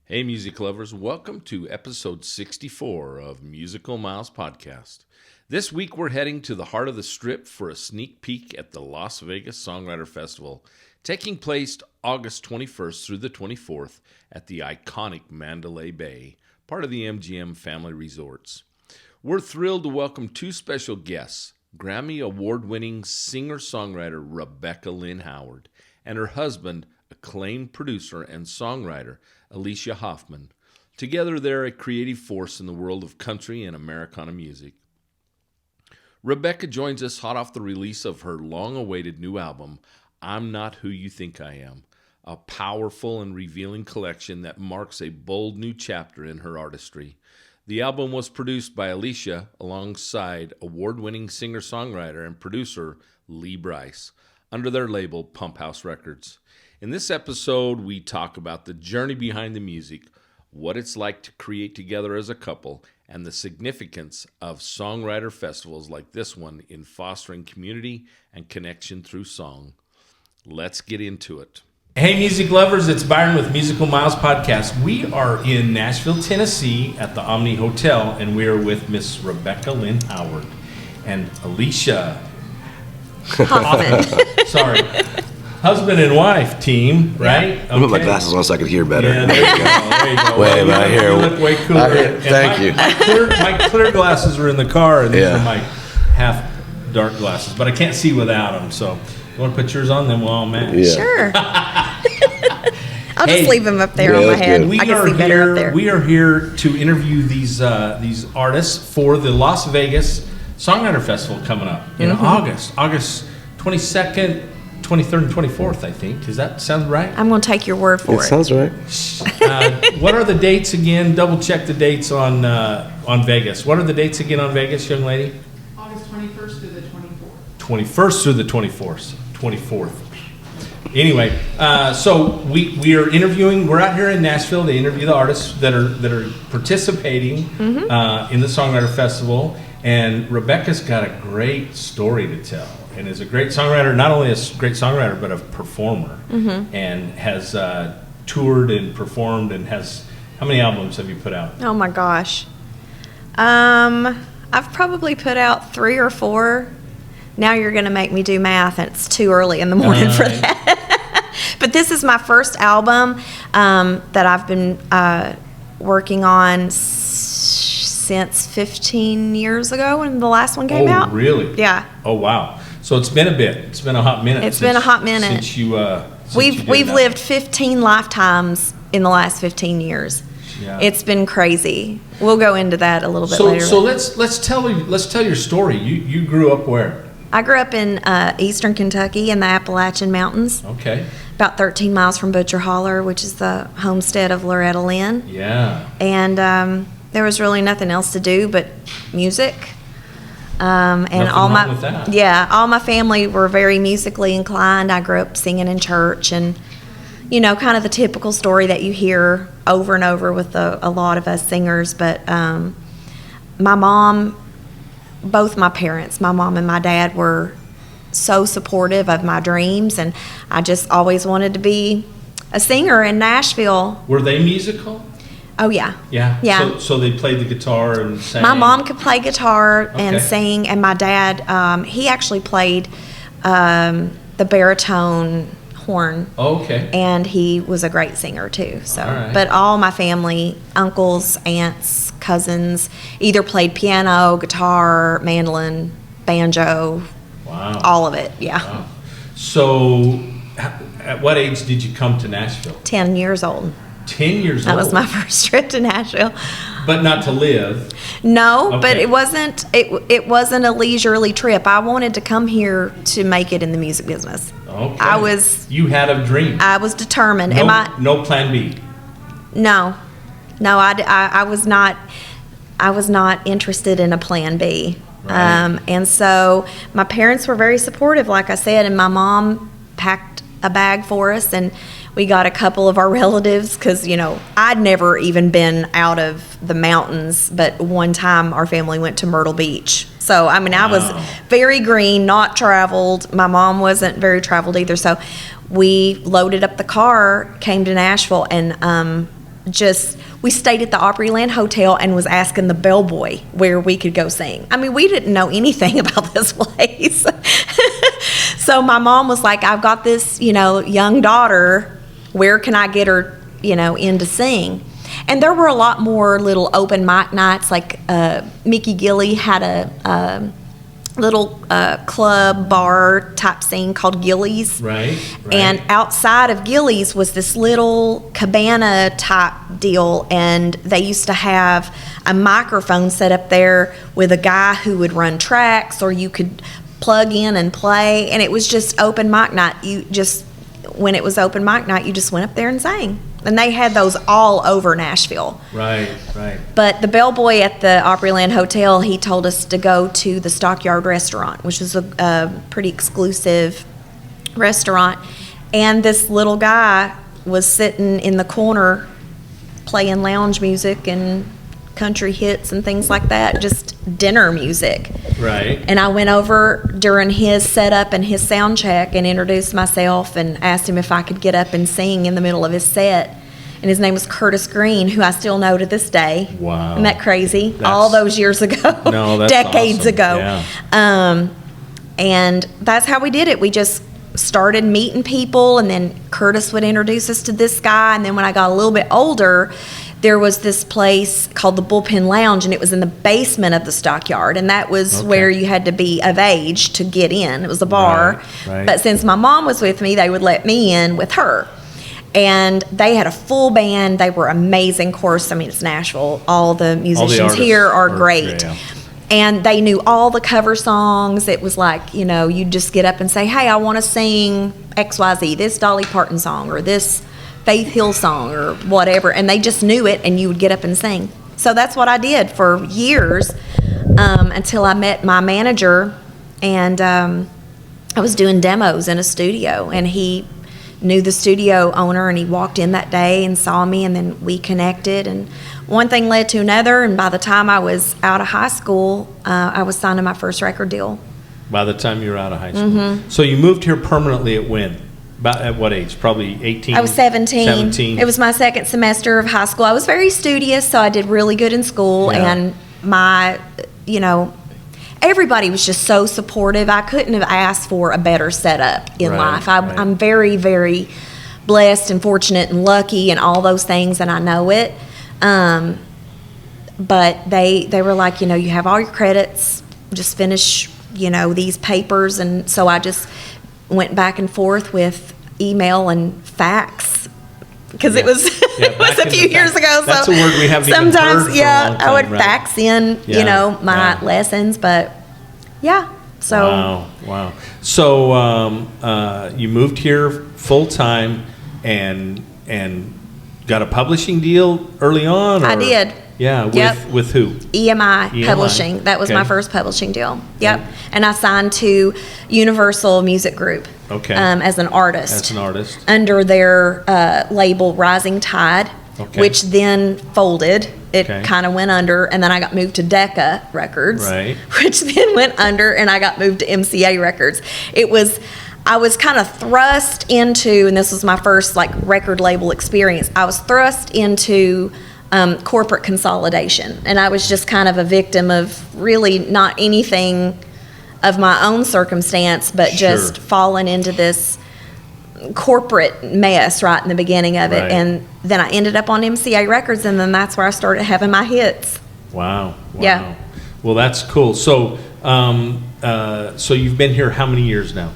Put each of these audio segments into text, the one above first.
Hey, music lovers, welcome to episode 64 of Musical Miles Podcast. This week we're heading to the heart of the Strip for a sneak peek at the Las Vegas Songwriter Festival, taking place August 21st through the 24th at the iconic Mandalay Bay, part of the MGM Family Resorts. We're thrilled to welcome two special guests, Grammy award-winning singer-songwriter Rebecca Lynn Howard and her husband, acclaimed producer and songwriter Elisha Hoffman. Together, they're a creative force in the world of country and Americana music. Rebecca joins us hot off the release of her long-awaited new album, I'm Not Who You Think I Am, a powerful and revealing collection that marks a bold new chapter in her artistry. The album was produced by Elisha alongside award-winning singer-songwriter and producer Lee Brice under their label Pump House Records. In this episode, we talk about the journey behind the music, what it's like to create together as a couple, and the significance of songwriter festivals like this one in fostering community and connection through song. Let's get into it. Hey, music lovers, it's Byron with Musical Miles Podcast. We are in Nashville, Tennessee at the Omni Hotel, and we are with Miss Rebecca Lynn Howard and Elisha Hoffman. Sorry. Husband and wife team, right? I put my glasses on so I could hear better. Yeah, there you go. There you go. Way right here. You look way cooler. Thank you. My clear glasses are in the car, and these are my half dark glasses, but I can't see without them. So, you want to put yours on? Then we'll all match. Yeah. Sure. I'll just leave them up there on my head. We I can see better up there. We are here to interview these artists for the Las Vegas Songwriter Festival coming up in August 22nd. 23rd and 24th, I think. Does that sound right? I'm going to take your word for it. Sounds right. What are the dates again? Double check the dates on Vegas. What are the dates again on Vegas, young lady? August 21st through the 24th. 21st through the 24th. Anyway, so we are interviewing. We're out here in Nashville to interview the artists that are participating in the Songwriter Festival. And Rebecca's got a great story to tell. And is a great songwriter, not only a great songwriter, but a performer. And has toured and performed and has, how many albums have you put out? Oh my gosh. I've probably put out 3 or 4. Now you're going to make me do math, and it's too early in the morning for that. But this is my first album that I've been working on since 15 years ago when the last one came out. Oh, really? Yeah. Oh, wow. So it's been a bit. It's been a hot minute. It's been a hot minute. Since you we've lived 15 lifetimes in the last 15 years. Yeah. It's been crazy. We'll go into that a little bit later. So let's tell your story. You grew up where? I grew up in eastern Kentucky in the Appalachian Mountains. Okay. About 13 miles from Butcher Holler, which is the homestead of Loretta Lynn. Yeah. And there was really nothing else to do but music. And nothing all wrong with that. all my family were very musically inclined. I grew up singing in church, and kind of the typical story that you hear over and over with a lot of us singers. But my mom, both my parents, my mom and my dad, were so supportive of my dreams, and I just always wanted to be a singer in Nashville. Were they musical? Oh, yeah. Yeah? Yeah. So they played the guitar and sang? My mom could play guitar and Okay. sing, and my dad, he actually played the baritone horn. Oh, okay. And he was a great singer, too. So, All right. But all my family, uncles, aunts, cousins, either played piano, guitar, mandolin, banjo, Wow. all of it, yeah. Wow. So at what age did you come to Nashville? 10 years old. 10 years That old? was my first trip to Nashville. But not to live. No, Okay. but it wasn't a leisurely trip. I wanted to come here to make it in the music business. Okay. You had a dream. I was determined. No plan B. No, I was not. I was not interested in a plan B. Right. And so my parents were very supportive, like I said, and my mom packed a bag for us, and we got a couple of our relatives because, I'd never even been out of the mountains, but one time our family went to Myrtle Beach. So, I was very green, not traveled. My mom wasn't very traveled either. So we loaded up the car, came to Nashville, and we stayed at the Opryland Hotel and was asking the bellboy where we could go sing. I mean, we didn't know anything about this place. So my mom was like, I've got this, young daughter. Where can I get her, in to sing? And there were a lot more little open mic nights. Like Mickey Gilley had a little club bar type scene called Gilley's. Right. And outside of Gilley's was this little cabana type deal, and they used to have a microphone set up there with a guy who would run tracks, or you could plug in and play, and it was just open mic night. When it was open mic night, you just went up there and sang. And they had those all over Nashville. Right. But the bellboy at the Opryland Hotel, he told us to go to the Stockyard Restaurant, which is a pretty exclusive restaurant. And this little guy was sitting in the corner playing lounge music and country hits and things like that, just dinner music. Right. And I went over during his setup and his sound check and introduced myself and asked him if I could get up and sing in the middle of his set. And his name was Curtis Green, who I still know to this day. Wow. Isn't that crazy? All those years ago. No, that's decades awesome. ago. Yeah. And that's how we did it. We just started meeting people, and then Curtis would introduce us to this guy. And then when I got a little bit older, there was this place called the Bullpen Lounge, and it was in the basement of the Stockyard, and that was where you had to be of age to get in. It was a bar. Right. But since my mom was with me, they would let me in with her. And they had a full band. They were amazing. Of course, I mean, it's Nashville. All the musicians here are great. Yeah. And they knew all the cover songs. It was like, you'd just get up and say, hey, I want to sing XYZ, this Dolly Parton song, or this Faith Hill song, or whatever. And they just knew it, and you would get up and sing. So that's what I did for years, until I met my manager, and I was doing demos in a studio, and he knew the studio owner, and he walked in that day and saw me, and then we connected, and one thing led to another, and by the time I was out of high school, I was signing my first record deal. By the time you were out of high school. So you moved here permanently at when? About at what age? Probably 18? I was 17. 17. It was my second semester of high school. I was very studious, so I did really good in school, and my, everybody was just so supportive. I couldn't have asked for a better setup in life. I'm very, very blessed and fortunate and lucky and all those things, and I know it. But they were like, you have all your credits, just finish, these papers. And so I just went back and forth with email and fax, because it was it was a few years ago. That's so a word we haven't sometimes, even heard for a long time, I would right? fax in, my lessons, but so. Wow. So you moved here full time and got a publishing deal early on? Or? I did. Yeah, with who? EMI Publishing. That was my first publishing deal. Yep. Okay. And I signed to Universal Music Group. Okay. As an artist. As an artist. Under their label Rising Tide, which then folded. It kind of went under, and then I got moved to Decca Records, which then went under, and I got moved to MCA Records. I was kind of thrust into, and this was my first record label experience, I was thrust into corporate consolidation, and I was just kind of a victim of really not anything of my own circumstance, but just falling into this corporate mess right in the beginning of it. And then I ended up on MCA Records, and then that's where I started having my hits. Wow. Yeah. Well, that's cool. So so you've been here how many years now?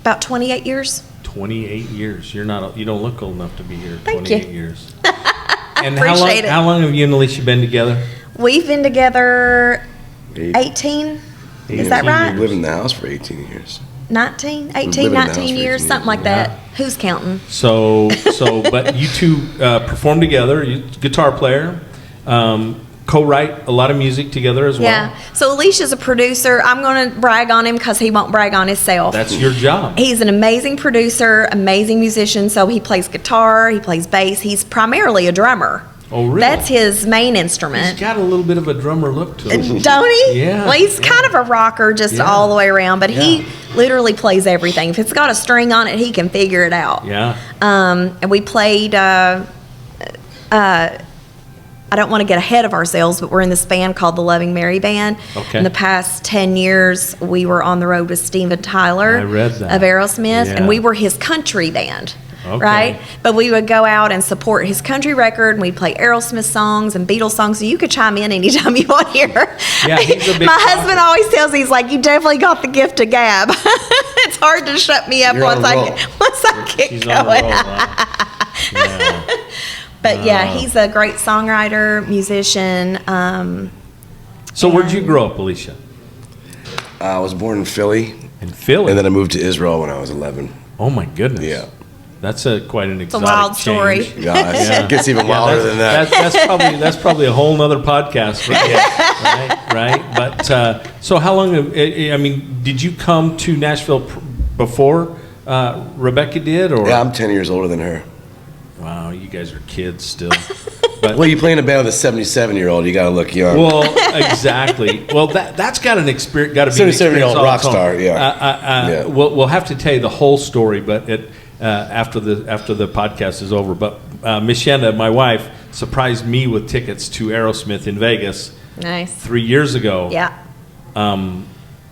About 28 years. 28 years. You don't look old enough to be here. Thank 28 you. years. And Appreciate it. how long have you and Elisha been together? We've been together 18. Is that right? We've lived in the house for 18 years. 19, 18, lived in the house 19 for years, 18 something like years. that. Who's counting? So, but you two perform together. You guitar player, co-write a lot of music together as well. Yeah. So Elisha's a producer. I'm going to brag on him because he won't brag on himself. That's your job. He's an amazing producer, amazing musician. So he plays guitar, he plays bass. He's primarily a drummer. Oh, really? That's his main instrument. He's got a little bit of a drummer look to him. Don't he? Yeah. Well, he's kind of a rocker just all the way around, but he literally plays everything. If it's got a string on it, he can figure it out. Yeah. And we played, I don't want to get ahead of ourselves, but we're in this band called the Loving Mary Band. Okay. In the past 10 years, we were on the road with Steven Tyler I read that. of Aerosmith, Yeah. and we were his country band. Okay. Right? But we would go out and support his country record, and we'd play Aerosmith songs and Beatles songs, so you could chime in anytime you want here. Yeah, he's a big My talker. husband always tells me, he's like, you definitely got the gift of gab. It's hard to shut me up You're on once a roll. I get She's going. on the roll, right? Yeah. But yeah, he's a great songwriter, musician. So where'd you grow up, Elisha? I was born in Philly, In Philly. and then I moved to Israel when I was 11. Oh my goodness. Yeah. That's quite an exotic wild story. change. Gosh, Yeah. it gets even Yeah, wilder than that. That's probably a whole nother podcast, right? But so how long? I mean, did you come to Nashville before Rebecca did, or? Yeah, I'm 10 years older than her. Wow, you guys are kids still. But Well, you play in a band with a 77-year-old, you got to look young. well, exactly. Well, that's got an experience. Got to be an 77-year-old experience all rock its own. star, yeah. Yeah. We'll have to tell you the whole story, but after the podcast is over. But Miss Shanda, my wife, surprised me with tickets to Aerosmith in Vegas Nice. 3 years ago. Yeah.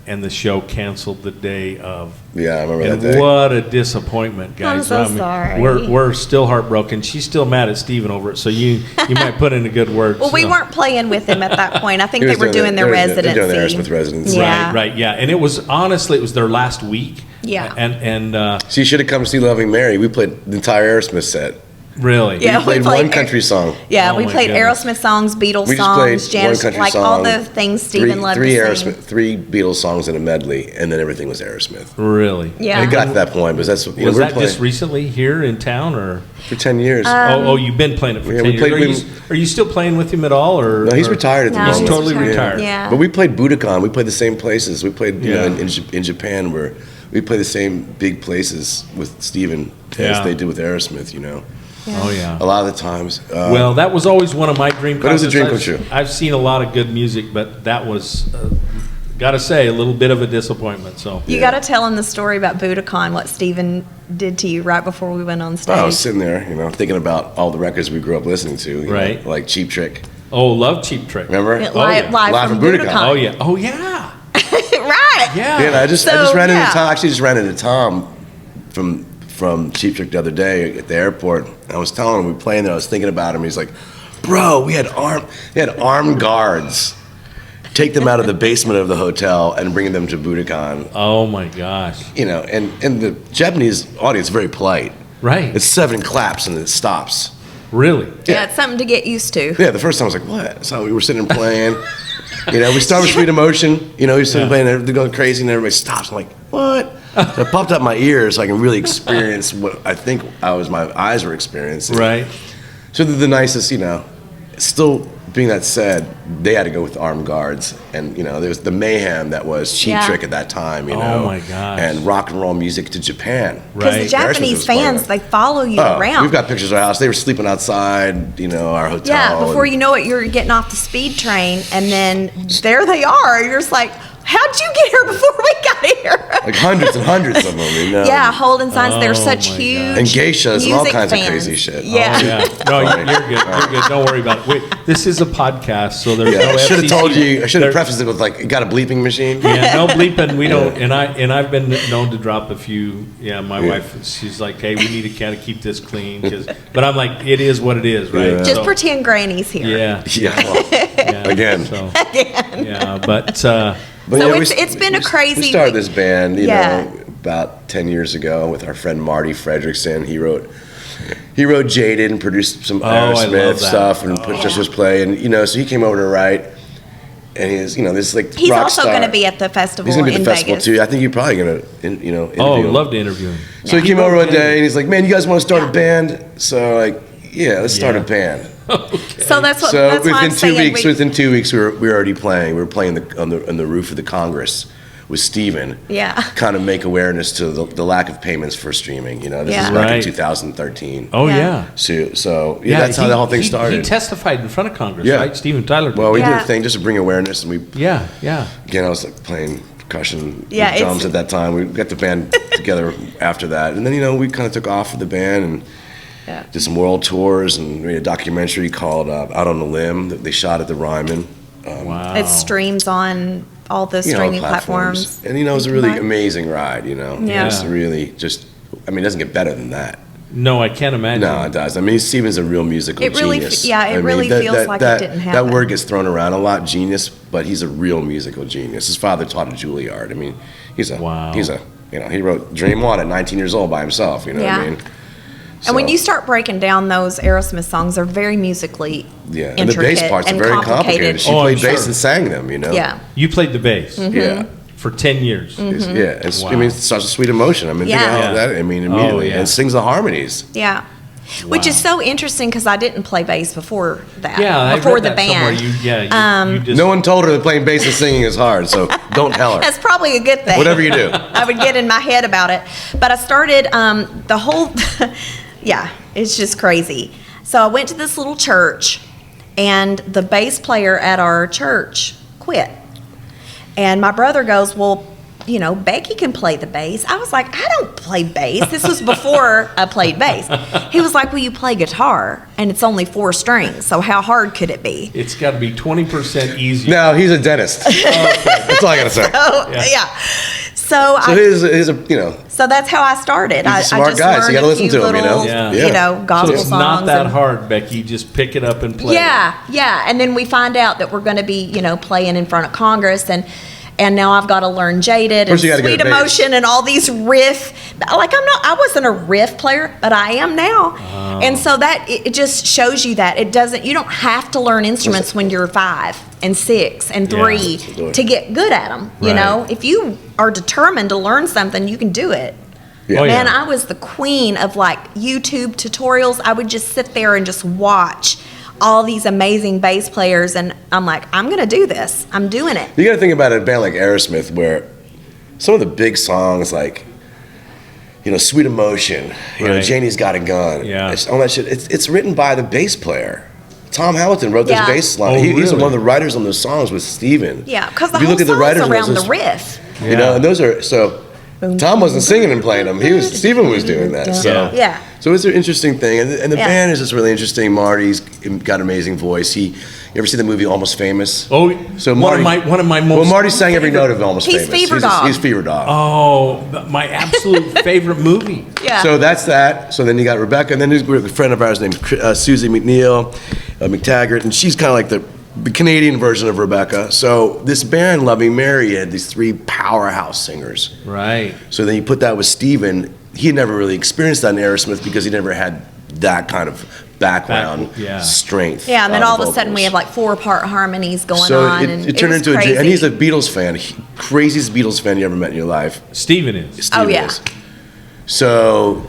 And the show canceled the day of. Yeah, I remember And that day. what a disappointment, guys! I'm so sorry. We're still heartbroken. She's still mad at Steven over it. So you might put in a good word. Well, we so. weren't playing with him at that point. I think He they was were doing their they're residency. doing the Aerosmith residency. Yeah. Right, yeah, and it was honestly, it was their last week. Yeah. And So you should have come to see Loving Mary. We played the entire Aerosmith set. really, Yeah. We played played one country song. Yeah, Oh we my played goodness. Aerosmith songs, Beatles We just songs, played Janis, one country like song. all the things Steven loved three to sing. Aerosmith, 3 Beatles songs in a medley, and then everything was Aerosmith. really. Yeah. And it got to that point, but that's Was we're that playing just recently here in town, or? for 10 years. oh, you've been playing it for Yeah, 10 we years. played Are you still playing with him at all, or? No, he's or- retired at the No, moment. He's totally retired. retired. Yeah. But we played Budokan. We played the same places. We played Yeah. in Japan where we play the same big places with Steven Yeah. as they did with Aerosmith, you know. Oh yeah. A lot of the times. Well, that was always one of my dream But it was a concerts. dream I've- come true. I've seen a lot of good music, but that was, gotta say, a little bit of a disappointment. So. You got to tell him the story about Budokan, what Steven did to you right before we went on stage. I was sitting there, you know, thinking about all the records we grew up listening to. You Right. know, like Cheap Trick. Oh, love Cheap Trick. Remember? Yeah, Oh, live, yeah. live, Live from from Budokan. Budokan. Oh yeah. Oh yeah. Right. Yeah. Yeah, and I just So, ran into yeah. Tom. Actually, just ran into Tom from Cheap Trick the other day at the airport. I was telling him we were playing there. I was thinking about him. He's like, "Bro, we had armed guards take them out of the basement of the hotel and bring them to Budokan." Oh my gosh. You know, and the Japanese audience is very polite. Right. It's 7 claps and it stops. Really. Yeah, it's something to get used to. Yeah, the first time I was like, "What?" So we were sitting there playing. You know, we started with Sweet Emotion. You know, he's sitting Yeah. playing, they're going crazy, and everybody stops. I'm like, "What?" So I popped up my ears so I can really experience what I think my eyes were experiencing. Right. So the nicest, you know, still being that said, they had to go with armed guards, and you know, there was the mayhem that was Cheap Yeah. Trick at that time. You Oh, know, my gosh. and rock and roll music to Japan. Because Right. the Japanese Aerosmith was playing fans, it. they follow you Oh, around. we've got pictures of our house. They were sleeping outside, you know, our hotel. Yeah, before and- you know it, you're getting off the speed train, and then there they are. You're just like, how'd you get here before we got here? like hundreds and hundreds of them. You know. Yeah, holding signs. They're Oh, such my huge God. And geishas and all music kinds of fans. crazy shit. Yeah. Oh, yeah. No, you're good. You're good. Don't worry about it. Wait, this is a podcast, so there's Yeah, no I should have FCC. told you. I should There- have prefaced it with like, you got a bleeping machine. Yeah, no bleeping. We don't. And I've been known to drop a few. Yeah, my wife. She's like, hey, we need to kind of keep this clean. But I'm like, it is what it is, right? Yeah. Just So, pretend Granny's here. Yeah. Yeah. Well, yeah. Again. So, yeah, but but So yeah, it's been a crazy- We started this band, you Yeah. know, about 10 years ago with our friend Marty Fredrickson. He wrote Jaded and produced some I love Aerosmith that. stuff and pushed us was play. And you know, so he came over to write, and he's, you know, this like He's rock also star. going to be at the festival He's gonna be at in the festival Vegas. too. I think you're probably gonna, you know, interview oh, him. love to interview him. So he came over one day and he's like, "Man, you guys want to start a band?" So like, yeah, let's start Yeah. a band. So that's what. So that's why I'm within 2 saying weeks, we were already playing. We were playing on the roof of the Congress with Steven. Yeah. Kind of make awareness to the lack of payments for streaming. You know, this Yeah. is back Right. in 2013. Oh Yeah. yeah. So yeah, that's how the whole thing started. He testified in front of Congress, Yeah. right? Steven Tyler. Well, we did Yeah. a thing just to bring awareness, and we yeah, yeah. again, I was like playing percussion, Yeah, drums at that time. We got the band together after that, and then we kind of took off with the band and did some world tours, and we had a documentary called Out on the Limb that they shot at the Ryman. Wow. It streams on all the streaming platforms. And it was a really amazing ride. Yeah. It's really it doesn't get better than that. No, I can't imagine. No, it does. I mean, Steven's a real musical genius. It really feels like it didn't happen. That word gets thrown around a lot, genius, but he's a real musical genius. His father taught at Juilliard. I mean, he wrote Dream On at 19 years old by himself, what I mean? And when you start breaking down those Aerosmith songs, they're very musically intricate, and the bass parts are very complicated. She played bass and sang them, Yeah. You played the bass. Mm-hmm. Yeah. For 10 years. Wow. I mean, it's such a sweet emotion. I mean, think of all that. I mean, immediately. And sings the harmonies. Yeah. Wow. Which is so interesting because I didn't play bass before that. Yeah, before the band. No one told her that playing bass and singing is hard, so don't tell her. That's probably a good thing. Whatever you do. I would get in my head about it. But I started the whole, it's just crazy. So I went to this little church, and the bass player at our church quit. And my brother goes, well, Becky can play the bass. I was like, I don't play bass. This was before I played bass. He was like, well, you play guitar, and it's only 4 strings, so how hard could it be? It's got to be 20% easier. No, he's a dentist. That's all I got to say. So that's how I started. He's a smart guy, so you got to listen to him, gospel so it's songs. Not that hard, Becky. Just pick it up and play. Yeah. And then we find out that we're going to be, playing in front of Congress, and now I've got to learn Jaded and Sweet Emotion and all these riff. I wasn't a riff player, but I am now. Oh. And so that it just shows you that you don't have to learn instruments when you're 5 and 6 and 3 to get good at them. Right. If you are determined to learn something, you can do it. Yeah. Man, I was the queen of YouTube tutorials. I would just sit there and just watch all these amazing bass players, and I'm like, I'm gonna do this. I'm doing it. You gotta think about a band like Aerosmith, where some of the big songs like, Sweet Emotion, Janie's Got a Gun, all that shit, it's written by the bass player. Tom Hamilton wrote this bass line. He was one of the writers on those songs with Steven. Yeah, because the whole song's around the riff. And those are, Tom wasn't singing and playing them. Steven was doing that. So it's an interesting thing, and the band is just really interesting. Marty's got an amazing voice. You ever see the movie Almost Famous? Oh, so one of my most. Well, Marty sang every note of Almost Famous. He's Fever Dog. Oh, my absolute favorite movie. Yeah. So that's that. So then you got Rebecca, and then there's a friend of ours named Susie McNeil, McTaggart, and she's kind of like the Canadian version of Rebecca. So this band, Loving Mary, had these 3 powerhouse singers. Right. So then you put that with Steven. He had never really experienced that in Aerosmith because he never had that kind of background strength. Yeah, and then all of a sudden we have 4-part harmonies going on. So it turned into crazy. And he's a Beatles fan, craziest Beatles fan you ever met in your life. Steven is. Oh, yeah. So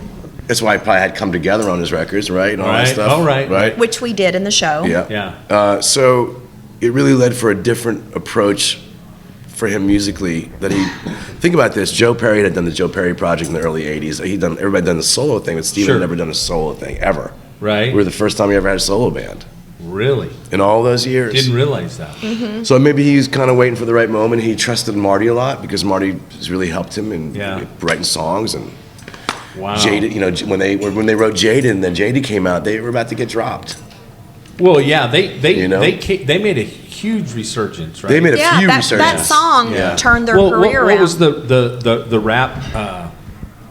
that's why I probably had Come Together on his records, right? And all that stuff. Oh, right. Which we did in the show. Yeah. So it really led for a different approach for him musically. Think about this. Joe Perry had done the Joe Perry project in the early 80s. Everybody done the solo thing, but Steven had never done a solo thing, ever. Right. We were the first time he ever had a solo band. Really? In all those years. Didn't realize that. Mm-hmm. So maybe he was kind of waiting for the right moment. He trusted Marty a lot because Marty has really helped him in writing songs and Jaded. When they wrote Jaded and then Jaded came out, they were about to get dropped. Well, yeah, they made a huge resurgence, right? They made a huge resurgence. That song turned their career around. What was the rap?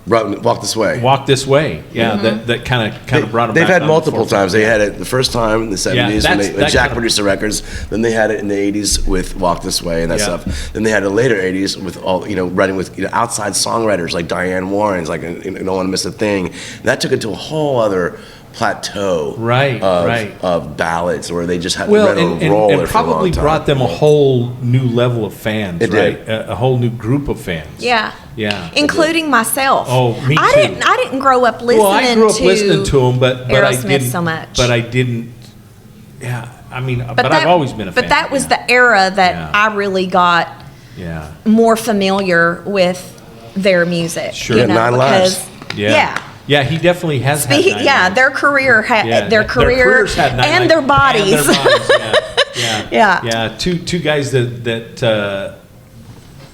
Walk This Way. Walk This Way. Yeah, that kind of brought them. They've back had multiple times. They had it the first time in the 70s when Jack produced the records. Then they had it in the 80s with Walk This Way and that stuff. Then they had it in the later 80s with all writing with outside songwriters like Diane Warren's, like Don't Want to Miss a Thing. And that took it to a whole other plateau of ballads where they just had to roll and probably brought them a whole new level of fans, a whole new group of fans. Yeah. Including myself. Oh, me too. I didn't grow up listening to Well, I grew up listening to them, but I didn't so much. But I didn't. Yeah, I mean, but I've always been a fan. But that was the era that I really got more familiar with their music. Sure. 9 Lives. Yeah, he definitely has had 9 lives. Their career their careers had 9 and lives. their bodies. And their bodies. Yeah. Two guys that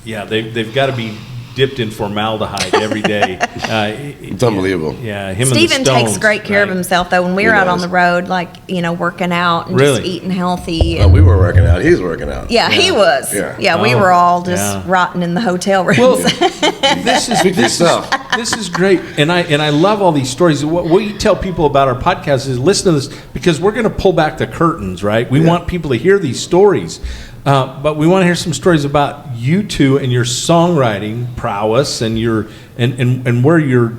Yeah, they've got to be dipped in formaldehyde every day. It's unbelievable. Yeah, him Steven and the Stones, takes great care of himself, though. When we're out on the road, like, working out and just eating healthy. Well, we were working out. He was working out. Yeah, he was. Yeah. We were all just rotting in the hotel rooms. Well, this is great, and I love all these stories. What we tell people about our podcast is listen to this, because we're going to pull back the curtains, right? We want people to hear these stories. But we want to hear some stories about you two and your songwriting prowess and your and where you're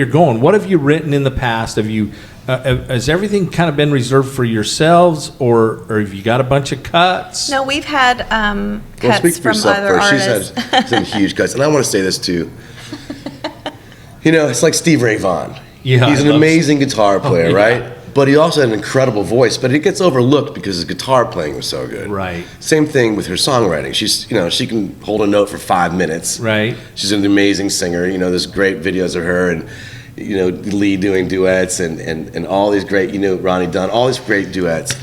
going. What have you written in the past? Have you has everything kind of been reserved for yourselves, or have you got a bunch of cuts? No, we've had cuts speak for from yourself other first. artists. She's had some huge cuts, and I want to say this too. It's like Steve Ray Vaughan. Yeah, he's an amazing guitar player, right? But he also had an incredible voice, but it gets overlooked because his guitar playing was so good. Right. Same thing with her songwriting. She's, she can hold a note for 5 minutes. Right. She's an amazing singer. There's great videos of her and, Lee doing duets and all these great, Ronnie Dunn, all these great duets.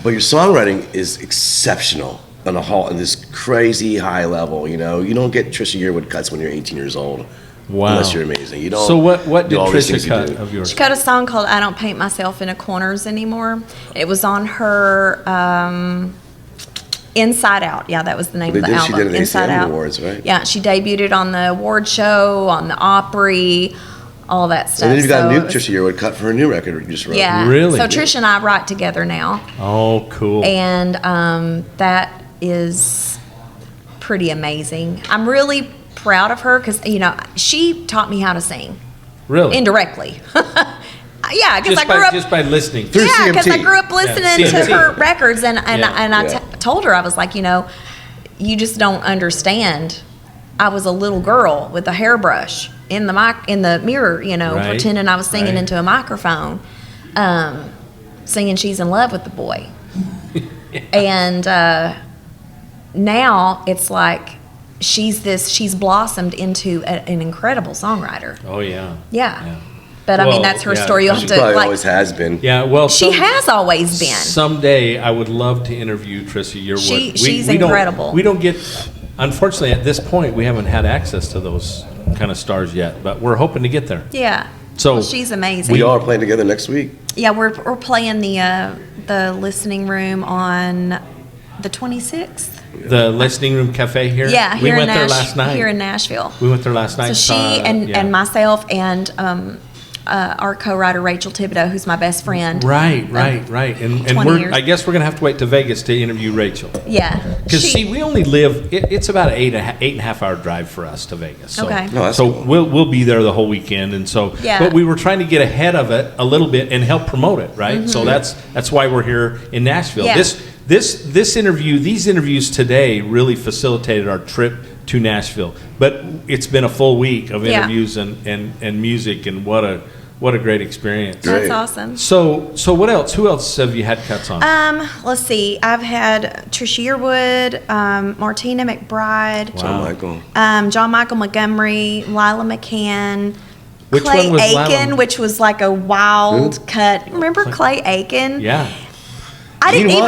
But your songwriting is exceptional on this crazy high level. You don't get Trisha Yearwood cuts when you're 18 years old. Wow. Unless you're amazing. You don't. So what did all these things Trisha you cut do. of yours? She cut a song called "I Don't Paint Myself into Corners Anymore." It was on her Inside Out. Yeah, that was the name of the album. She did an Inside ACM Out. Awards, right? Yeah, she debuted it on the award show, on the Opry, all that stuff. And then you've got a new it was- Trisha Yearwood cut for her new record you just wrote. Yeah. Really? So Trisha and I write together now. Oh, cool. And that is pretty amazing. I'm really proud of her because, she taught me how to sing. Really? Indirectly. Yeah, because I grew up just by listening. Through Yeah, because I CMT. grew up listening Yeah, to CMT. her records, and I Yeah. told her, I was like, you just don't understand. I was a little girl with a hairbrush in the mirror, Right, pretending I was singing right. into a microphone, singing "She's in Love with the Boy," and now it's like she's blossomed into an incredible songwriter. Oh, yeah. Yeah. But I mean, Well, that's her yeah, story. You'll have She to probably always has been. Yeah, well, She has always been. Someday I would love to interview Trisha Yearwood. She's don't- incredible. We don't get, unfortunately, at this point, we haven't had access to those kind of stars yet, but we're hoping to get there. Yeah. So Well, she's amazing. We all are playing together next week. Yeah, we're playing the listening room on the 26th. The Listening Room Cafe here. Yeah, we here went in there last night. Here in Nashville. We went there last night. So she saw, and myself and our co-writer Rachel Thibodeau, who's my best friend. Right. And 20 years. I guess we're gonna have to wait to Vegas to interview Rachel. Yeah. Because see, we only live. It's about an eight and a half hour drive for us to Vegas. So, Okay. No, that's so cool. we'll be there the whole weekend, and so. Yeah. But we were trying to get ahead of it a little bit and help promote it, right? So that's why we're here in Nashville. Yeah. These interviews today really facilitated our trip to Nashville. But it's been a full week of Yeah. interviews and music, and what a great experience. Great. That's awesome. So what else? Who else have you had cuts on? Let's see. I've had Trisha Yearwood, Martina McBride, John Michael. John Michael Montgomery, Lila McCann, Which Clay one was Aiken, Lila? which was like a wild cut. Remember Clay Aiken? Yeah. Gene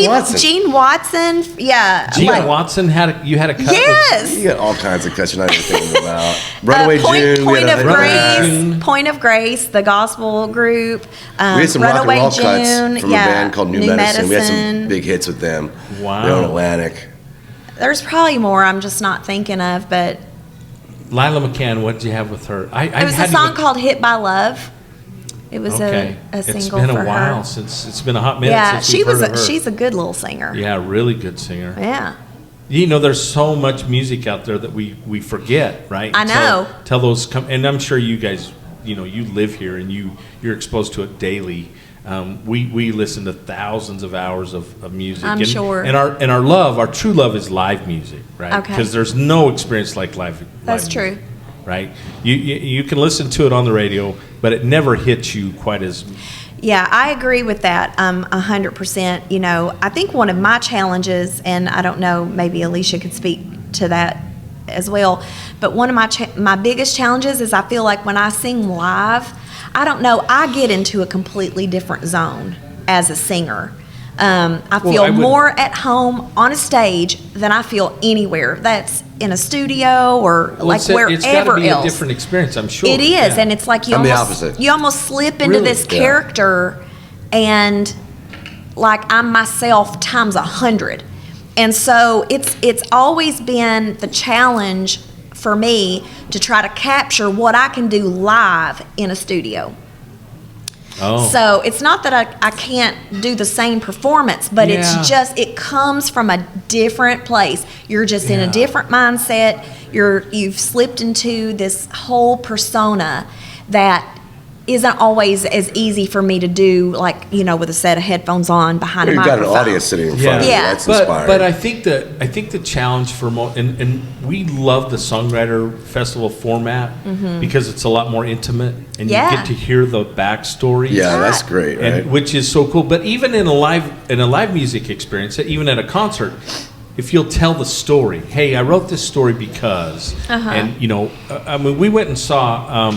Watson. Gene Watson. Yeah. Gene like- Watson had a cut. with- Yes. You got all kinds of cuts you're not even thinking about. Runaway June. Point of Runaway Grace. June. Point of Grace, the gospel group. We had some rock and Runaway roll June. cuts from yeah. a band called New Medicine. We had some big hits with them. Wow. They're on Atlantic. There's probably more I'm just not thinking of, but Lila McCann, what did you have with her? it was a song called "Hit by Love." It was Okay. a single It's been for a while her. since it's been a hot minute Yeah, since she we've was. heard of her. She's a good little singer. Yeah, really good singer. Yeah. There's so much music out there that we forget, right? I know. Till those come, and I'm sure you guys, you live here and you're exposed to it daily. We listen to thousands of hours of music. I'm sure. And our true love is live music, right? Okay. Because there's no experience like live. That's live true. music, right? You can listen to it on the radio, but it never hits you quite as. Yeah, I agree with that 100%. I think one of my challenges, and I don't know, maybe Elisha could speak to that as well, but one of my biggest challenges is I feel like when I sing live, I don't know, I get into a completely different zone as a singer. I feel more at home on a stage than I feel anywhere. That's in a studio or wherever it's gotta be else. A different experience, I'm sure. It is, yeah. and it's like you I'm the almost opposite. you almost slip into this character, and like I'm myself times 100. And so it's always been the challenge for me to try to capture what I can do live in a studio. Oh. So it's not that I can't do the same performance, but it's just, it comes from a different place. You're just in a different mindset. You've slipped into this whole persona that isn't always as easy for me to do, like, you know, with a set of headphones on behind a You've microphone. got an audience sitting in front of you. Yeah. That's inspiring. But I think the challenge for and we love the Songwriter Festival format because it's a lot more intimate and you get to hear the backstory. Yeah, that's great, right? And, which is so cool. But even in a live music experience, even at a concert, if you'll tell the story, hey, I wrote this story because, and you know, I mean, we went and saw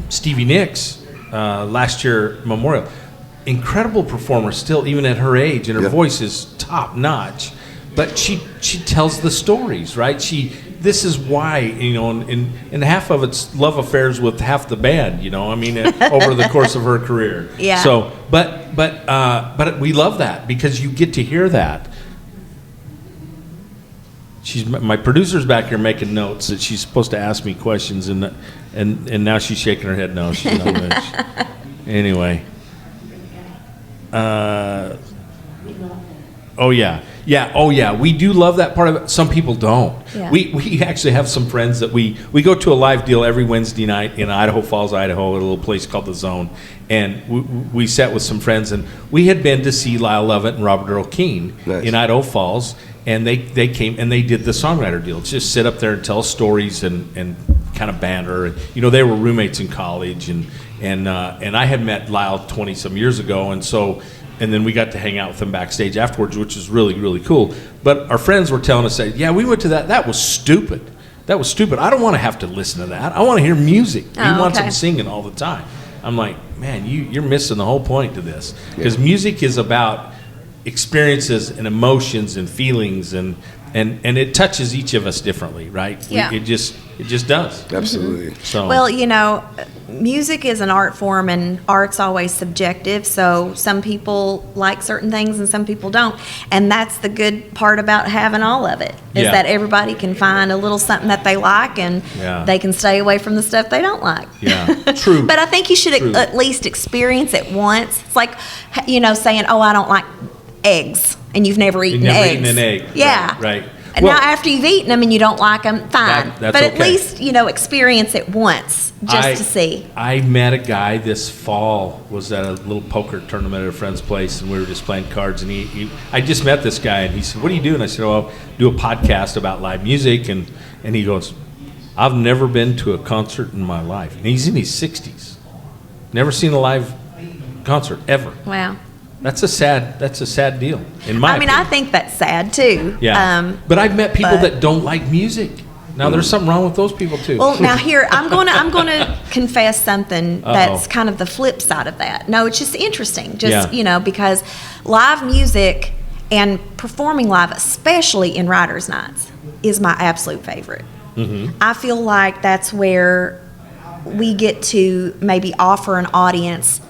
Stevie Nicks last year Memorial. Incredible performer still, even at her age, and her voice is top notch. But she tells the stories, right? This is why, you know, and half of it's love affairs with half the band, you know. I mean, over the course of her career. Yeah. So, but we love that because you get to hear that. My producer's back here making notes that she's supposed to ask me questions, and now she's shaking her head no. She's not gonna. Anyway. Oh yeah. We do love that part of it. Some people don't. Yeah. We actually have some friends that we go to a live deal every Wednesday night in Idaho Falls, Idaho, at a little place called The Zone, and we sat with some friends, and we had been to see Lyle Lovett and Robert Earl Keen in Idaho Falls, and they came and they did the songwriter deal. Just sit up there and tell stories and kind of banter. You know, they were roommates in college, and I had met Lyle 20 some years ago, and then we got to hang out with them backstage afterwards, which is really, really cool. But our friends were telling us, yeah, we went to that. That was stupid. I don't want to have to listen to that. I want to hear music. We want them singing all the time. I'm like, man, you're missing the whole point to this. Because music is about experiences and emotions and feelings, and it touches each of us differently, right? Yeah. It just does. Absolutely. So, Well, you know, music is an art form, and art's always subjective. So some people like certain things and some people don't. And that's the good part about having all of it, is that everybody can find a little something that they like, and they can stay away from the stuff they don't like. Yeah, true. But I think you should at least experience it once. It's like, you know, saying, oh, I don't like eggs, and you've never eaten eggs. Eaten an egg. Yeah. Right. And now after you've eaten them and you don't like them, fine. That's but at okay. least, you know, experience it once just to see. I met a guy this fall, was at a little poker tournament at a friend's place, and we were just playing cards, and I just met this guy, and he said, what do you do? And I said, oh, I'll do a podcast about live music, and he goes, I've never been to a concert in my life. And he's in his 60s. Never seen a live concert, ever. Wow. That's a sad deal, in my opinion. I think that's sad too. Yeah. But I've met people that don't like music. Now there's something wrong with those people too. Well, now here I'm going to confess something that's kind of the flip side of that. No, it's just interesting, you know, because live music and performing live, especially in writers' nights, is my absolute favorite. Mm-hmm. I feel like that's where we get to maybe offer an audience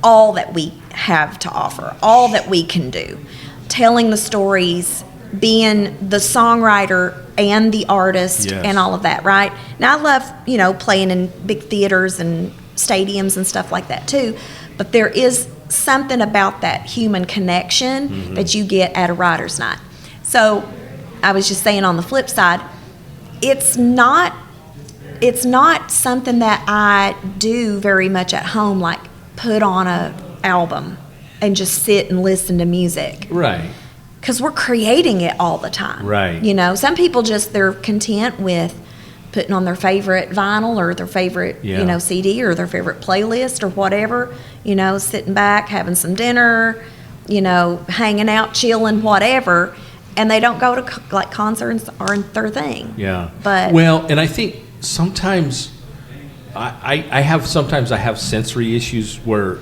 all that we have to offer, all that we can do, telling the stories, being the songwriter and the artist and all of that, right? Now I love, you know, playing in big theaters and stadiums and stuff like that too, but there is something about that human connection that you get at a writer's night. So I was just saying, on the flip side, it's not something that I do very much at home, like put on a album and just sit and listen to music. Right. Because we're creating it all the time. Right. You know, some people they're content with putting on their favorite vinyl or their favorite, you know, CD or their favorite playlist or whatever, you know, sitting back, having some dinner, you know, hanging out, chilling, whatever, and they don't go to like concerts aren't their thing. Yeah. But well, and I think sometimes I have sensory issues where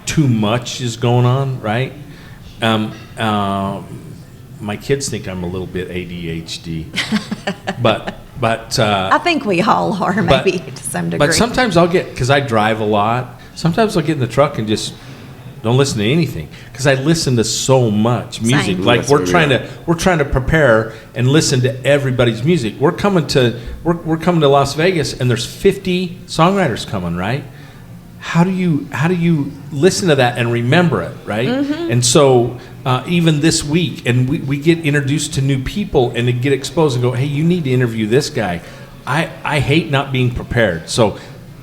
too much is going on, right? My kids think I'm a little bit ADHD, but I think we all are, maybe to some degree. But sometimes I'll get, because I drive a lot, sometimes I'll get in the truck and just don't listen to anything, because I listen to so much music. Same. Like we're trying to prepare and listen to everybody's music. We're coming to Las Vegas, and there's 50 songwriters coming, right? How do you listen to that and remember it, right? Mm-hmm. And so even this week, and we get introduced to new people and they get exposed and go, hey, you need to interview this guy. I hate not being prepared. So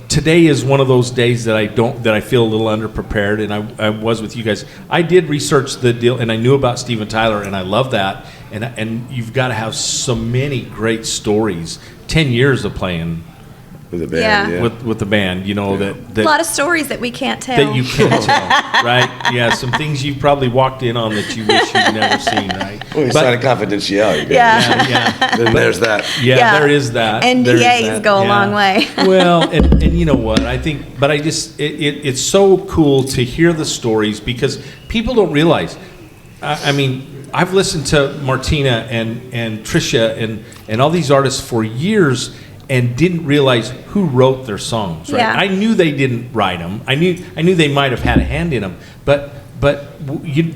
today is one of those days that I feel a little underprepared, and I was with you guys. I did research the deal, and I knew about Steven Tyler, and I love that. And you've got to have so many great stories. 10 years of playing with the band, Yeah. with the band, that a lot of stories that we can't tell. that you can't tell, right? Yeah, some things you've probably walked in on that you wish you'd never seen, right? Well, you signed a confidentiality. Yeah. yeah. Then there's that. Yeah, there is that. There is NDAs that, go a yeah. long way. Well, and you know what? I think, but I just, it's so cool to hear the stories, because people don't realize. I mean, I've listened to Martina and Trisha and all these artists for years, and didn't realize who wrote their songs. Right? Yeah. I knew they didn't write them. I knew they might have had a hand in them, but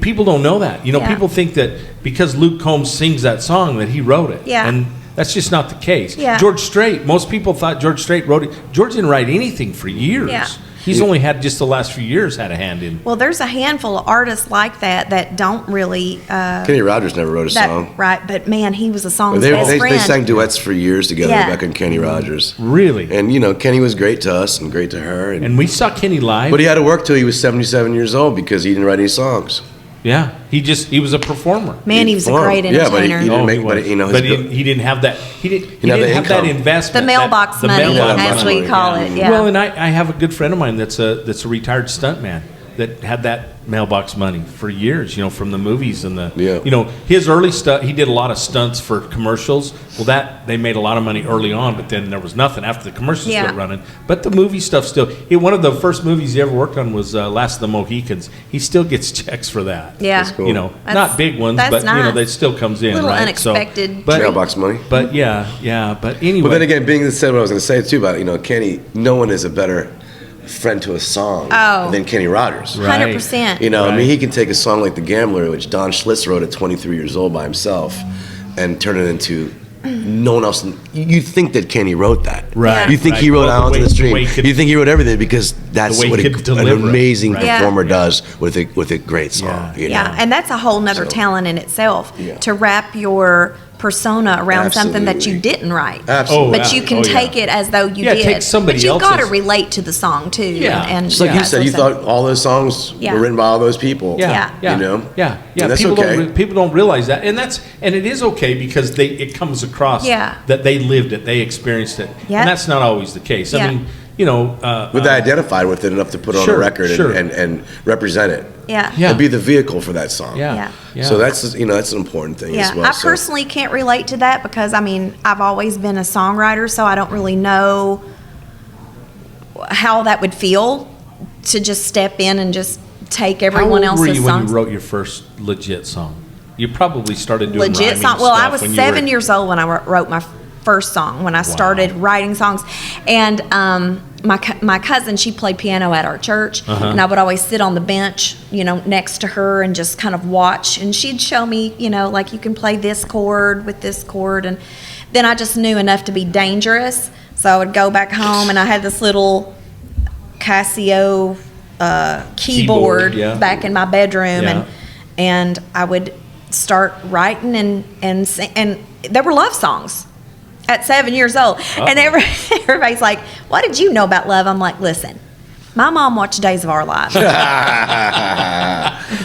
people don't know that. Yeah. People think that because Luke Combs sings that song that he wrote it. Yeah. And that's just not the case. Yeah. George Strait, most people thought George Strait wrote it. George didn't write anything for years. Yeah. He's only had just the last few years had a hand in. Well, there's a handful of artists like that don't really. Kenny Rogers never wrote a song. Right, but man, he was a song's They best friend. they sang duets for years together, Yeah. Rebecca and Kenny Rogers. Really? And Kenny was great to us and great to her. And we saw Kenny live. But he had to work till he was 77 years old because he didn't write any songs. Yeah, he was a performer. Man, he was a performed. great Yeah, but he entertainer. didn't make. he But was. he didn't have that. He didn't have the have that income. investment. The mailbox the money, mailbox as money. we call it. Yeah. Well, and I have a good friend of mine that's a retired stuntman that had that mailbox money for years, from the movies and his early stuff. He did a lot of stunts for commercials. Well, they made a lot of money early on, but then there was nothing after the commercials Yeah. were running. But the movie stuff still. One of the first movies he ever worked on was Last of the Mohicans. He still gets checks for that. Yeah. That's cool. Not big ones, that's but nice. that still comes in, Little right? unexpected but, mailbox money. But yeah. But anyway. But then again, being said what I was going to say too about Kenny, no one is a better friend to a song than Kenny Rogers. Right. 100%. I mean, he can take a song like The Gambler, which Don Schlitz wrote at 23 years old by himself, and turn it into no one else. You think that Kenny wrote that. Right. You think right. he wrote Well, Out the Onto the Stream. way he could- You think he wrote everything because that's the way what he could an deliver it. amazing Right. performer Yeah. does with a great song. Yeah, and that's a whole nother talent in itself, Yeah. to wrap your persona around something that you Absolutely. didn't write. Absolutely. But you can take it as though you Yeah, did. take somebody but you've got to else's. relate to the song too. Yeah. and Just like you said, you thought all those songs Yeah. were written by all those people. Yeah. Yeah. Yeah. And that's People okay. people don't realize that, and it is okay because it comes across Yeah. that they lived it, they experienced it, Yeah. and that's not always the case. Yeah. I mean, But they identified with it enough to put it on Sure, a record sure. and represent it. Yeah. Yeah. And be the vehicle for that song. Yeah. So that's that's an important thing Yeah, as well. I So- personally can't relate to that because I've always been a songwriter, so I don't really know how that would feel to just step in and just take everyone How old were else's you when songs. you wrote your first legit song? You probably started doing Legit rhyming song. Well, I stuff was when you 7 were- years old when I wrote my first song. When I started writing songs, and my cousin, she played piano at our church, and I would always sit on the bench, next to her and just kind of watch. And she'd show me, like you can play this chord with this chord, and then I just knew enough to be dangerous. So I would go back home, and I had this little Casio keyboard yeah. back in my bedroom, Yeah. and I would start writing and sing, and there were love songs at 7 years old. And everybody's like, what did you know about love? I'm like, listen, my mom watched Days of Our Lives.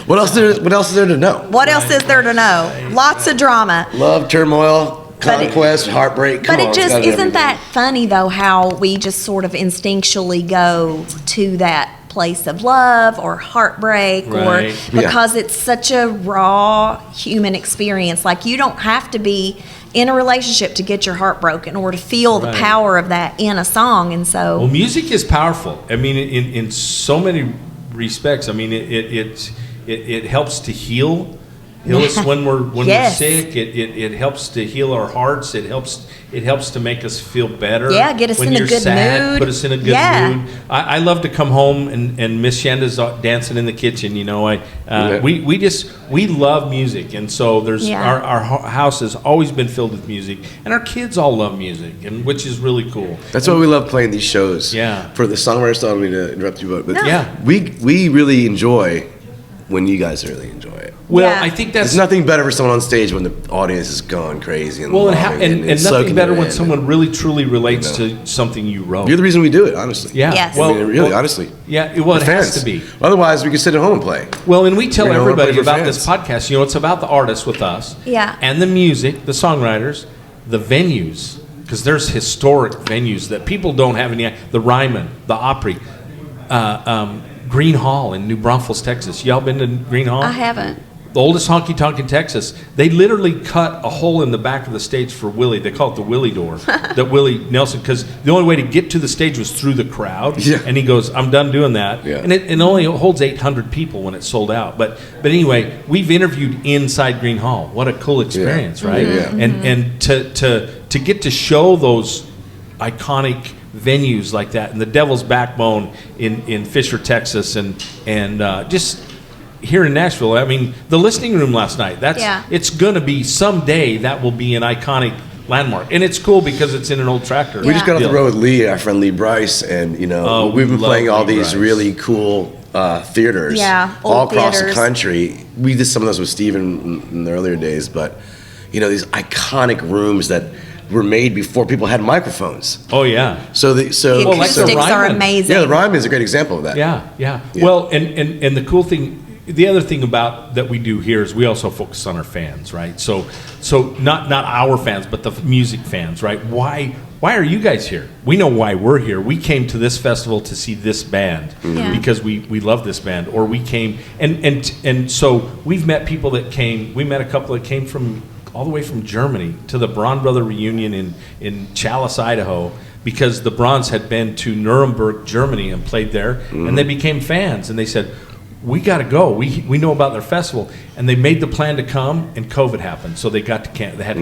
What else is there to know? What else is there to know? Lots of drama. Love, turmoil, But it- conquest, heartbreak. Come But on, it it's just got isn't everything. that funny though, how we just sort of instinctually go to that place of love or heartbreak, Right. or because it's such a raw human experience. Like, you don't have to be in a relationship to get your heart broken or to feel the Right. power of that in a song. And Well, so music is powerful. I mean, in so many respects. I mean, it helps to heal us when we're Yes. sick. It helps to heal our hearts. It helps to make us feel better. Yeah, get us when in a you're good sad, mood. Put us in a good Yeah. mood. I love to come home and Miss Shanda's dancing in the kitchen. You know, we love music, and so there's Yeah. our house has always been filled with music, and our kids all love music, and which is really cool. That's why we love playing these shows. Yeah. For the songwriters, I don't mean to interrupt you, but No. Yeah. we really enjoy when you guys really enjoy it. Well, Yeah. I think that's There's nothing better for someone on stage when the audience is going crazy and well, loving it and soaking nothing better it when in. someone really truly relates You to something you wrote. You're the reason we do it, honestly. Yeah. Yes. Well, I mean, really, well, honestly. Yeah. Well, it The has fans. to be. Otherwise, we could sit at home and play. Well, and we tell You know, everybody play for about fans. this podcast. You know, it's about the artists with us. Yeah. And the music, the songwriters, the venues, because there's historic venues that people don't have any. The Ryman, the Opry, Green Hall in New Braunfels, Texas. Y'all been to Green Hall? I haven't. The oldest honky tonk in Texas. They literally cut a hole in the back of the stage for Willie. They call it the Willie door. That Willie Nelson, because the only way to get to the stage was through the crowd. Yeah. And he goes, "I'm done doing that." Yeah. And it only holds 800 people when it's sold out. But anyway, we've interviewed inside Green Hall. What a cool experience, right? Yeah. And to get to show those iconic venues like that, and the Devil's Backbone in Fisher, Texas, and just here in Nashville. I mean, the listening room last night. It's going to be someday that will be an iconic landmark, and it's cool because it's in an old tractor. We just got off the deal. road with Lee, our friend Lee Bryce, and Oh, we've been we love playing all Lee these Bryce. really cool theaters, Yeah, all old across theaters. the country. We did some of those with Steven in the earlier days, but these iconic rooms that were made before people had microphones. Oh yeah. So The Well, like the acoustics are Ryman. amazing. yeah, the Ryman is a great example of that. Yeah. Yeah. Well, and the cool thing, the other thing about that we do here is we also focus on our fans, right? So not our fans, but the music fans, right? Why are you guys here? We know why we're here. We came to this festival to see this band Yeah. because we love this band, or we came and so we've met people that came. We met a couple that came from all the way from Germany to the Braun Brother reunion in Chalice, Idaho, because the Brauns had been to Nuremberg, Germany, and played there, and they became fans, and they said, "We got to go. We know about their festival," and they made the plan to come, and COVID happened, so they had to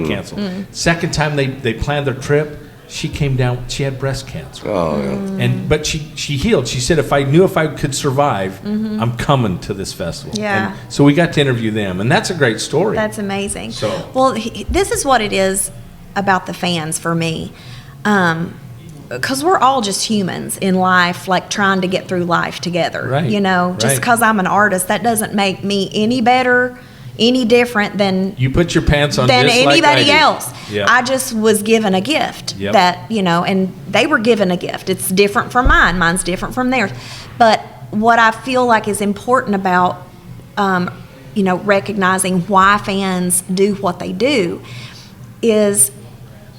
cancel. Second time they planned their trip, she came down. She had breast cancer. Oh, yeah. But she healed. She said, if I could survive, I'm coming to this festival. Yeah. And so we got to interview them, and that's a great story. That's amazing. So- Well, this is what it is about the fans for me. Because we're all just humans in life, like trying to get through life together. Right, Just right. because I'm an artist, that doesn't make me any better, any different than You put your pants on than just like I anybody do. else. Yep. I just was given a gift Yep. that, and they were given a gift. It's different from mine. Mine's different from theirs. But what I feel like is important about, recognizing why fans do what they do is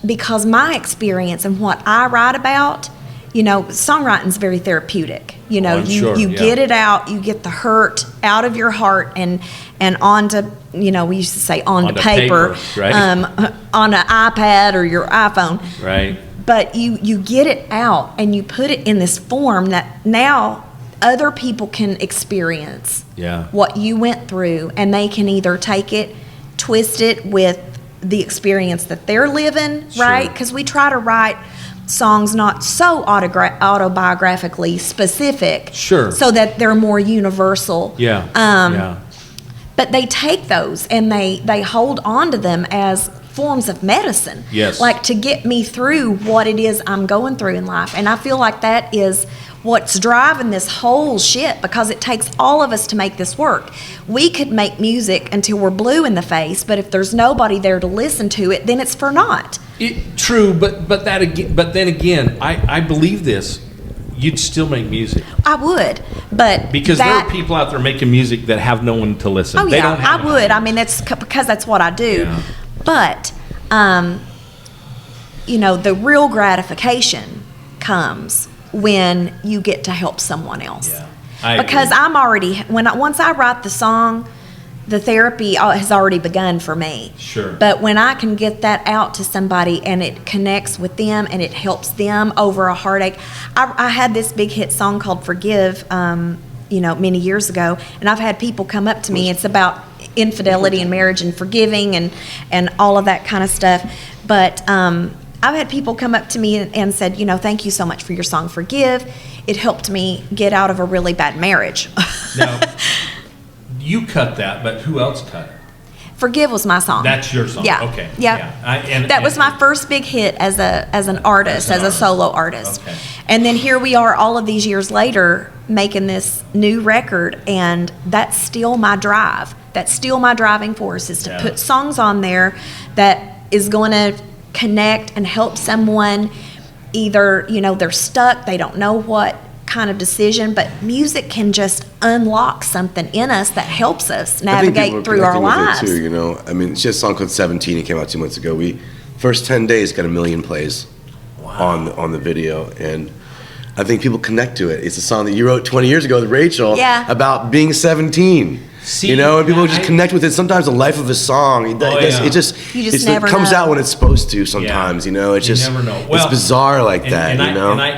because my experience and what I write about, songwriting is very therapeutic. I'm sure, you yeah. get it out, you get the hurt out of your heart and onto, we used to say onto paper, right? on an iPad or your iPhone. Right. But you get it out and you put it in this form that now other people can experience Yeah. what you went through, and they can either take it, twist it with the experience that they're living, Sure. right? Because we try to write songs not so autobiographically specific, Sure. so that they're more universal. Yeah. Yeah. But they take those and they hold on to them as forms of medicine. Yes. Like to get me through what it is I'm going through in life. And I feel like that is what's driving this whole shit, because it takes all of us to make this work. We could make music until we're blue in the face, but if there's nobody there to listen to it, then it's for naught. True, but then again, I believe this. You'd still make music I would, but because there are people out there making music that have no one to listen. Oh They yeah, don't have I would. I mean, that's because that's what I do. Yeah. But the real gratification comes when you get to help someone else. Yeah, I because agree. I'm already once I write the song, the therapy has already begun for me. Sure. But when I can get that out to somebody and it connects with them and it helps them over a heartache. I had this big hit song called Forgive many years ago, and I've had people come up to me. It's about infidelity and marriage and forgiving and all of that kind of stuff. But I've had people come up to me and said, thank you so much for your song Forgive. It helped me get out of a really bad marriage. Now, you cut that, but who else cut it? Forgive was my song. That's your song. Yeah. Okay. Yeah. And that was my first big hit as an artist, as a solo artist. Okay. And then here we are all of these years later making this new record, and that's still my drive. That's still my driving force, is to put songs on there that is going to connect and help someone. Either, they're stuck, they don't know what kind of decision, but music can just unlock something in us that helps us navigate through our lives. Too, it's just a song called 17. It came out 2 months ago. We first 10 days got 1 million plays on the video, and I think people connect to it. It's a song that you wrote 20 years ago with Rachel about being 17. And people just connect with it. Sometimes the life of a song, it just comes out when it's supposed to. Sometimes, it's just never know. It's bizarre like that.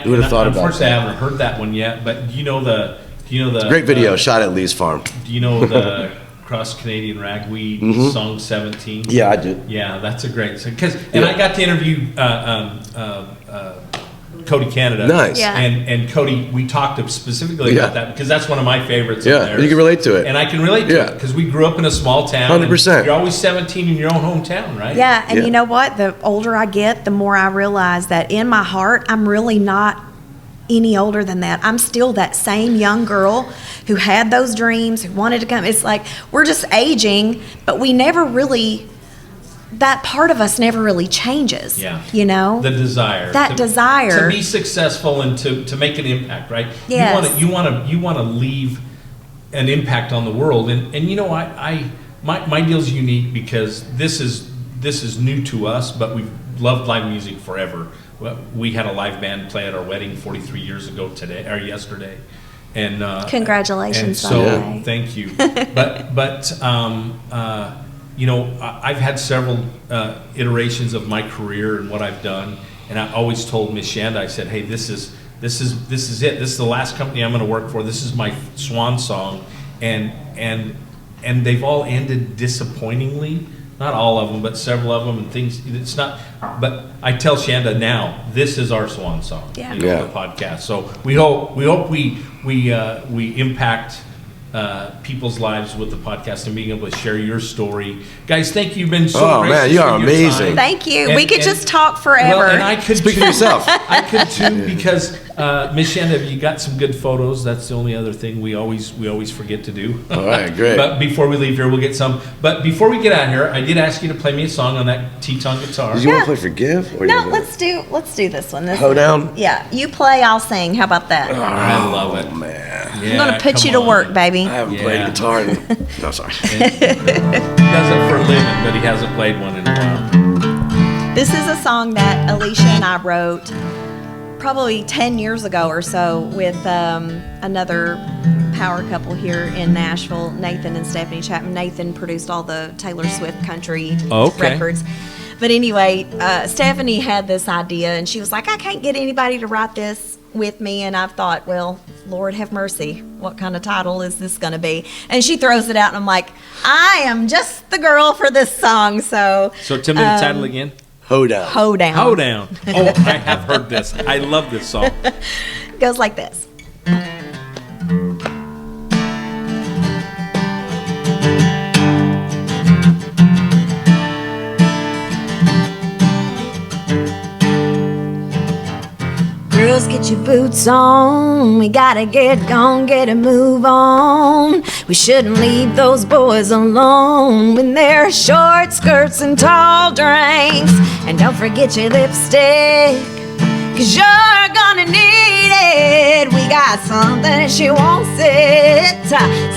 Who would have thought about unfortunately, I haven't heard that one yet. But the it's a great video shot at Lee's farm. Do you know the Cross Canadian Ragweed song 17? Yeah, I did. Yeah, that's a great song. I got to interview Cody Canada. Nice. Yeah. And Cody, we talked specifically about that because that's one of my favorites. Yeah, you can relate to it. And I can relate to it because we grew up in a small town. 100%. You're always 17 in your own hometown, right? Yeah, and you know what? The older I get, the more I realize that in my heart, I'm really not any older than that. I'm still that same young girl who had those dreams, who wanted to come. It's like we're just aging, but we never really... that part of us never really changes. Yeah. The desire. Desire to be successful and to make an impact, right? Yes. You want to leave an impact on the world, and my deal's unique because this is new to us, but we've loved live music forever. We had a live band play at our wedding 43 years ago yesterday, and congratulations. And so thank you. but I've had several iterations of my career and what I've done, and I always told Miss Shanda, I said, hey, this is it. This is the last company I'm going to work for. This is my swan song, and they've all ended disappointingly. Not all of them, but several of them, and things. It's not. But I tell Shanda now, this is our swan song. Yeah. The podcast. So we hope we impact people's lives with the podcast and being able to share your story. Guys, thank you. You've been so gracious. Man, you are amazing. Thank you. We could just talk forever. Well, and I could speak for yourself. I could too, because Miss Shanda, you got some good photos. That's the only other thing we always forget to do. All right, great. But before we leave here, we'll get some. But before we get out of here, I did ask you to play me a song on that Teton guitar. Did you want to play Forgive? Or No, let's do this one. Hoown Hoown? Yeah, you play, I'll sing. How about that? I love it. Man. Yeah, I'm gonna put you to work, baby. I haven't played guitar in... No, sorry. He does it for a living, but he hasn't played one in a while. This is a song that Elisha and I wrote probably 10 years ago or so with another power couple here in Nashville, Nathan and Stephanie Chapman. Nathan produced all the Taylor Swift country records. But anyway, Stephanie had this idea, and she was like, I can't get anybody to write this with me. And I've thought, well, Lord have mercy, what kind of title is this going to be? And she throws it out, and I'm like, I am just the girl for this song. So tell me the title again. Hoown Hoown. Hoown Hoown. Hoown Hoown. Oh, I have heard this. I love this song. It goes like this. Girls, get your boots on. We gotta get gone, get a move on. We shouldn't leave those boys alone when they're short skirts and tall drinks. And don't forget your lipstick, 'cause you're gonna need it. We got something she wants it.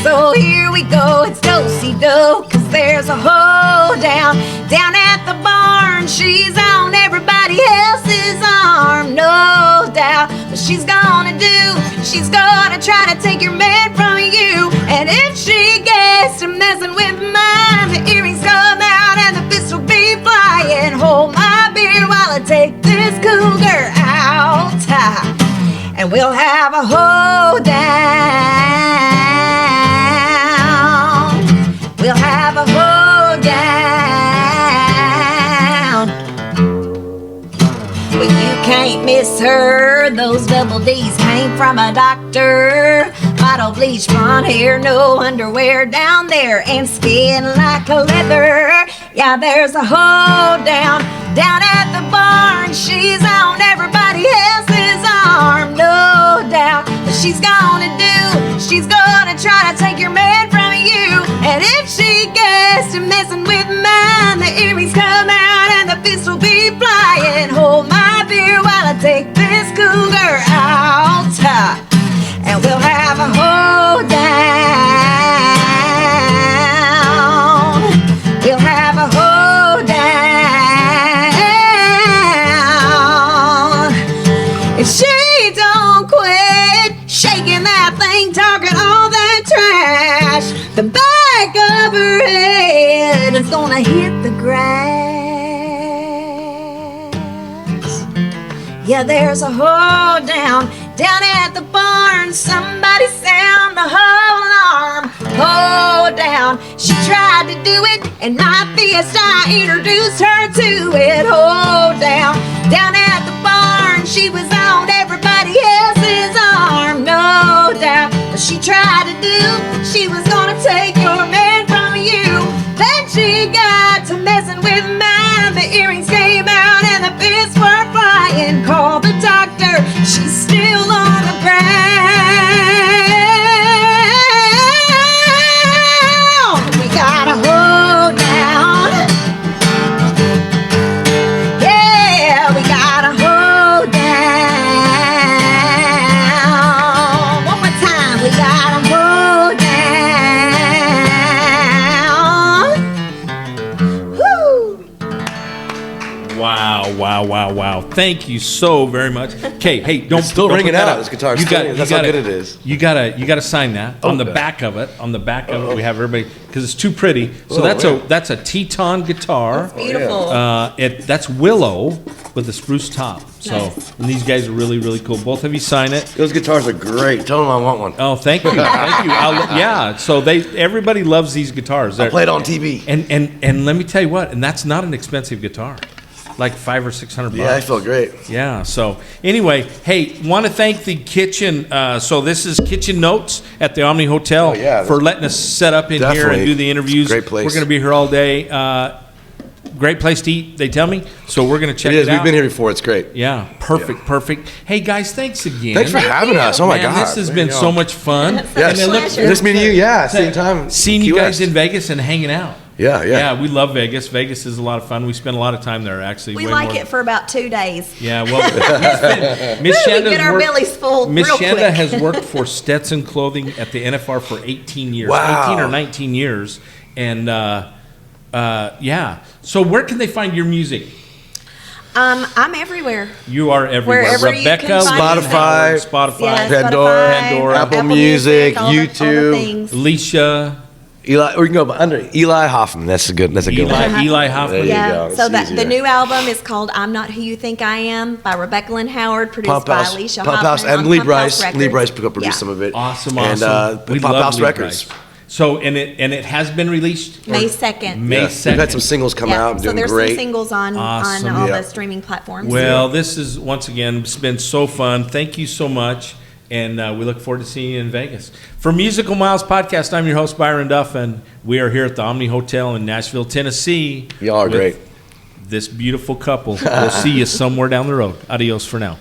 So here we go, it's do-si-do, 'cause there's a hoedown down at the barn. She's on everybody else's arm, no doubt. What she's gonna do, she's gonna try to take your man from you. And if she gets to messing with mine, the earrings come out and the fist will be flying. Hold my beer while I take this cougar out, and we'll have a hoedown. kiss her. Those double D's came from a doctor. Bottle bleach, blonde hair, no underwear down there, and skin like a leather. Yeah, there's a hoedown down at the barn. She's on everybody else's arm, no doubt. What she's gonna do, she's gonna try to take your man from you. And if she gets to messing with mine, the earrings come out and the fist will be flying. Hold my beer while I take this cougar out, and we'll have a hoedown. We'll have a hoedown. If she don't quit shaking that thing, talking all that trash, the back of her head is gonna hit the grass. Yeah, there's a hoedown down at the barn. Somebody sound the whole alarm. Hold down. She tried to do it, and my fist, I introduced her to it. Hold down. Down at the barn, she was on everybody else's arm, no doubt. What she tried to do, she was gonna take your man from you. Then she got to messing with mine. The earrings came out and the fists were flying. Call the doctor, she's still on the ground. We gotta hold down. Yeah, we gotta hold down. One more time, we gotta hold down. Woo! Wow. Thank you so very much. Okay, hey, don't It's still don't ringing put that out. up. This guitar's You still- got- that's you how gotta- good it is. You gotta sign that on the okay. back of it. On the back of it, we have everybody because it's too pretty. So Oh, that's a Teton guitar. Beautiful. That's willow with a spruce top. So Nice. and these guys are really really cool. Both of you sign it. Those guitars are great. Tell them I want one. Oh, thank you, thank you. Yeah. So everybody loves these guitars. I'll They're- play it on TV. And let me tell you what. And that's not an expensive guitar, like $500 or $600. Yeah, I feel great. Yeah. So anyway, hey, want to thank the kitchen. So this is Kitchen Notes at the Omni Hotel Oh, yeah, for letting us set up in here and definitely. do the interviews. Great place. We're going to be here all day. Great place to eat, they tell me. So we're going to check It it, is. out. We've been here before. It's great. Yeah. Perfect. Hey guys, thanks again. Thanks for having us. Oh my Man, God. this has been so much fun. Yes. Such a look- pleasure. Nice meeting you. Yeah, same time. Seeing Key you guys West. in Vegas and hanging out. Yeah. We love Vegas. Vegas is a lot of fun. We spend a lot of time there, actually. We way like more it for about 2 days. Yeah, well, Miss We Shanda's get our worked- bellies full Miss real Shanda quick. has worked for Stetson Clothing at the NFR for 18 years. Wow. 18 or 19 years. And, yeah. So where can they find your music? I'm everywhere. You are everywhere. Wherever you Rebecca can find Lynn me. Howard, Spotify. Yes, Pandora, Pandora, Apple Music, all the YouTube. things. Alicia, Eli, or you can go under Eli Hoffman. That's a good one. Eli Hoffman. There you Yeah. go. So It's the easier. new album is called "I'm Not Who You Think I Am" by Rebecca Lynn Howard, produced Pump by House, Elisha Pump Hoffman House, and on Lee Pump Bryce. House Lee Records. Bryce produced Yeah. some of it. Awesome. And We Pump love House Lee Records. Bryce. So and it has been released May 2nd. May Yeah. 2nd. We've had some singles come Yeah, out. so Doing there's great. some singles on Awesome. all Yeah. the streaming platforms. Well, this is, once again, it's been so fun. Thank you so much. And we look forward to seeing you in Vegas. For Musical Miles Podcast, I'm your host, Byron Duff, and we are here at the Omni Hotel in Nashville, Tennessee. Y'all are with great. This beautiful couple. We'll see you somewhere down the road. Adios for now.